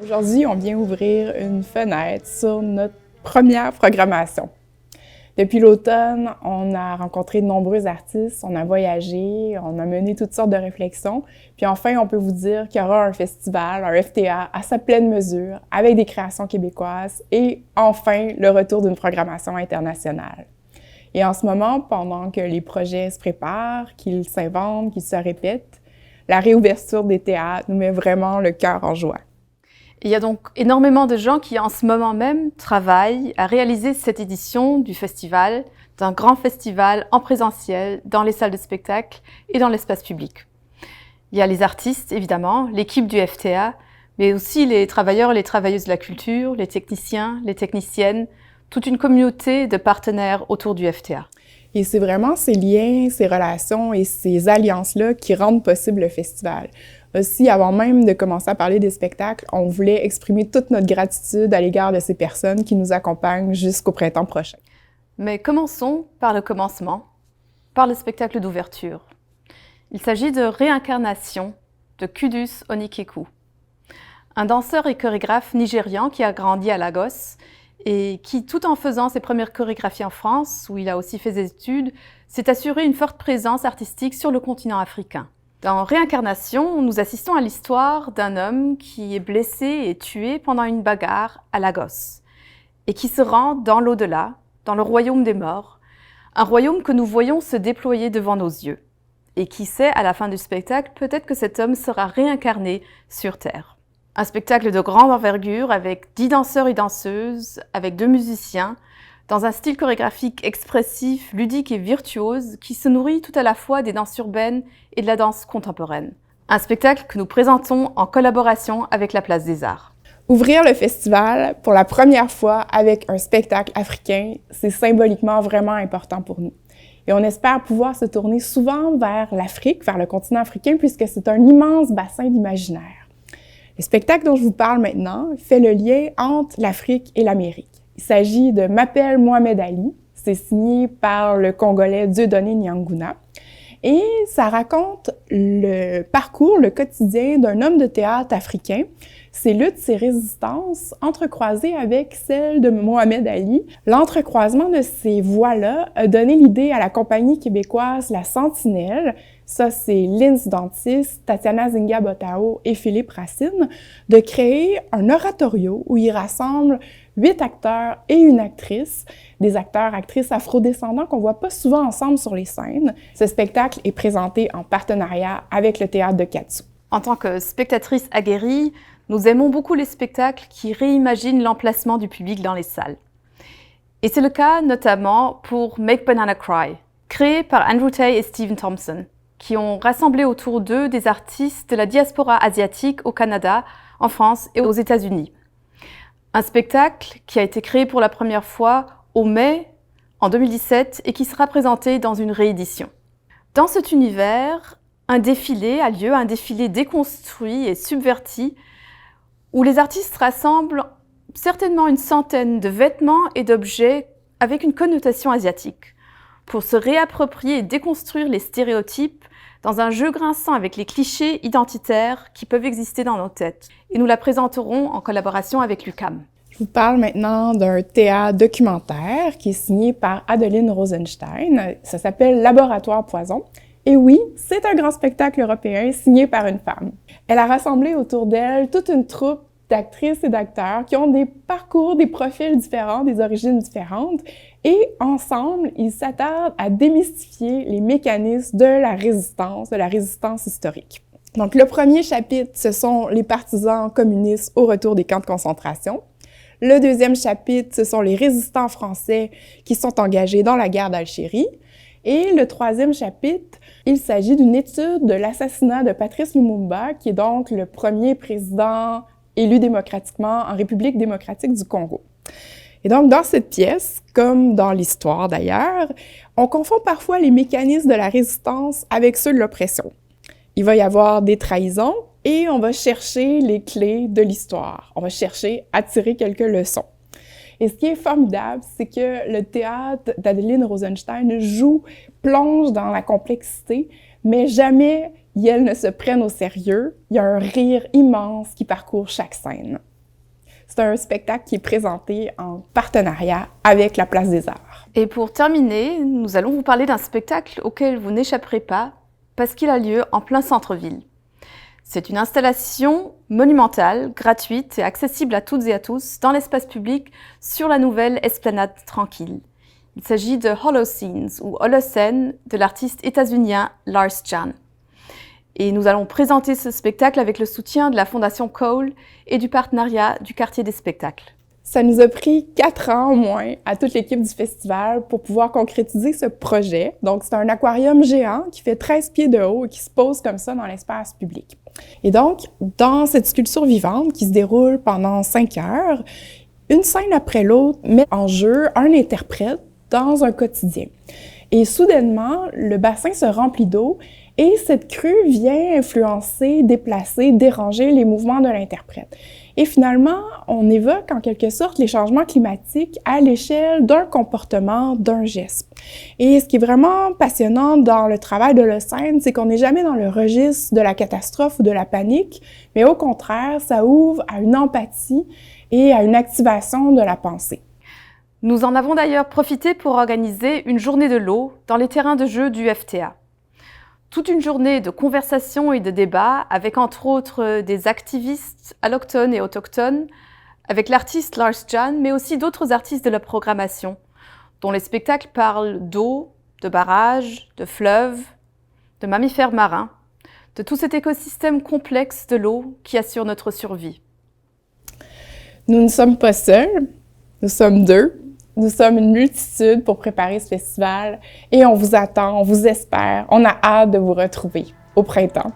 Aujourd'hui, on vient ouvrir une fenêtre sur notre première programmation. Depuis l'automne, on a rencontré de nombreux artistes, on a voyagé, on a mené toutes sortes de réflexions. Puis enfin, on peut vous dire qu'il y aura un festival, un FTA à sa pleine mesure, avec des créations québécoises et enfin le retour d'une programmation internationale. Et en ce moment, pendant que les projets se préparent, qu'ils s'inventent, qu'ils se répètent, la réouverture des théâtres nous met vraiment le cœur en joie. Il y a donc énormément de gens qui, en ce moment même, travaillent à réaliser cette édition du festival, d'un grand festival en présentiel, dans les salles de spectacle et dans l'espace public. Il y a les artistes, évidemment, l'équipe du FTA, mais aussi les travailleurs et les travailleuses de la culture, les techniciens, les techniciennes, toute une communauté de partenaires autour du FTA. Et c'est vraiment ces liens, ces relations et ces alliances-là qui rendent possible le festival. Aussi, avant même de commencer à parler des spectacles, on voulait exprimer toute notre gratitude à l'égard de ces personnes qui nous accompagnent jusqu'au printemps prochain. Mais commençons par le commencement, par le spectacle d'ouverture. Il s'agit de Réincarnation de Kudus Onikeku, un danseur et chorégraphe nigérian qui a grandi à Lagos et qui, tout en faisant ses premières chorégraphies en France, où il a aussi fait des études, s'est assuré une forte présence artistique sur le continent africain. Dans Réincarnation, nous assistons à l'histoire d'un homme qui est blessé et tué pendant une bagarre à Lagos et qui se rend dans l'au-delà, dans le royaume des morts, un royaume que nous voyons se déployer devant nos yeux. Et qui sait, à la fin du spectacle, peut-être que cet homme sera réincarné sur Terre. Un spectacle de grande envergure avec 10 danseurs et danseuses, avec 2 musiciens, dans un style chorégraphique expressif, ludique et virtuose qui se nourrit tout à la fois des danses urbaines et de la danse contemporaine. Un spectacle que nous présentons en collaboration avec la Place des Arts. Ouvrir le festival pour la première fois avec un spectacle africain, c'est symboliquement vraiment important pour nous. Et on espère pouvoir se tourner souvent vers l'Afrique, vers le continent africain, puisque c'est un immense bassin d'imaginaire. Le spectacle dont je vous parle maintenant fait le lien entre l'Afrique et l'Amérique. Il s'agit de M'appelle Mohamed Ali. C'est signé par le Congolais Dieudonné Nyanguna. Et ça raconte le parcours, le quotidien d'un homme de théâtre africain, ses luttes, ses résistances, entrecroisées avec celles de Mohamed Ali. L'entrecroisement de ces voix-là a donné l'idée à la compagnie québécoise La Sentinelle, ça c'est Linz Dantis, Tatiana Zinga-Botao et Philippe Racine, de créer un oratorio où ils rassemblent 8 acteurs et une actrice, des acteurs-actrices afrodescendants qu'on voit pas souvent ensemble sur les scènes. Ce spectacle est présenté en partenariat avec le théâtre de Katsou. En tant que spectatrice aguerrie, nous aimons beaucoup les spectacles qui réimaginent l'emplacement du public dans les salles. Et c'est le cas notamment pour Make Banana Cry, créé par Andrew Tay et Stephen Thompson, qui ont rassemblé autour d'eux des artistes de la diaspora asiatique au Canada, en France et aux États-Unis. Un spectacle qui a été créé pour la première fois au mai en 2017 et qui sera présenté dans une réédition. Dans cet univers, un défilé a lieu, un défilé déconstruit et subverti, où les artistes rassemblent certainement une centaine de vêtements et d'objets avec une connotation asiatique, pour se réapproprier et déconstruire les stéréotypes dans un jeu grinçant avec les clichés identitaires qui peuvent exister dans nos têtes. Et nous la présenterons en collaboration avec l'UQAM. Je vous parle maintenant d'un théâtre documentaire qui est signé par Adeline Rosenstein. Ça s'appelle Laboratoire Poison. Et oui, c'est un grand spectacle européen signé par une femme. Elle a rassemblé autour d'elle toute une troupe d'actrices et d'acteurs qui ont des parcours, des profils différents, des origines différentes. Et ensemble, ils s'attardent à démystifier les mécanismes de la résistance historique. Donc, le premier chapitre, ce sont les partisans communistes au retour des camps de concentration. Le deuxième chapitre, ce sont les résistants français qui sont engagés dans la guerre d'Algérie. Et le troisième chapitre, il s'agit d'une étude de l'assassinat de Patrice Lumumba, qui est donc le premier président élu démocratiquement en République démocratique du Congo. Et donc, dans cette pièce, comme dans l'histoire d'ailleurs, on confond parfois les mécanismes de la résistance avec ceux de l'oppression. Il va y avoir des trahisons et on va chercher les clés de l'histoire. On va chercher à tirer quelques leçons. Et ce qui est formidable, c'est que le théâtre d'Adeline Rosenstein plonge dans la complexité, mais jamais elles ne se prennent au sérieux. Il y a un rire immense qui parcourt chaque scène. C'est un spectacle qui est présenté en partenariat avec la Place des Arts. Et pour terminer, nous allons vous parler d'un spectacle auquel vous n'échapperez pas parce qu'il a lieu en plein centre-ville. C'est une installation monumentale, gratuite et accessible à toutes et à tous dans l'espace public sur la nouvelle esplanade tranquille. Il s'agit de Holoscenes ou Holocene de l'artiste états-unien Lars Jan. Et nous allons présenter ce spectacle avec le soutien de la Fondation Cole et du partenariat du Quartier des spectacles. Ça nous a pris 4 ans au moins à toute l'équipe du festival pour pouvoir concrétiser ce projet. Donc, c'est un aquarium géant qui fait 13 pieds de haut et qui se pose comme ça dans l'espace public. Et donc, dans cette sculpture vivante qui se déroule pendant 5 heures, une scène après l'autre met en jeu un interprète dans un quotidien. Et soudainement, le bassin se remplit d'eau et cette crue vient influencer, déplacer, déranger les mouvements de l'interprète. Et finalement, on évoque en quelque sorte les changements climatiques à l'échelle d'un comportement, d'un geste. Et ce qui est vraiment passionnant dans le travail de Holocene, c'est qu'on n'est jamais dans le registre de la catastrophe ou de la panique, mais au contraire, ça ouvre à une empathie et à une activation de la pensée. Nous en avons d'ailleurs profité pour organiser une journée de l'eau dans les terrains de jeu du FTA. Toute une journée de conversation et de débat avec entre autres des activistes allochtones et autochtones, avec l'artiste Lars Jan, mais aussi d'autres artistes de la programmation, dont les spectacles parlent d'eau, de barrages, de fleuves, de mammifères marins, de tout cet écosystème complexe de l'eau qui assure notre survie. Nous ne sommes pas seuls, nous sommes 2. Nous sommes une multitude pour préparer ce festival et on vous attend, on vous espère, on a hâte de vous retrouver au printemps.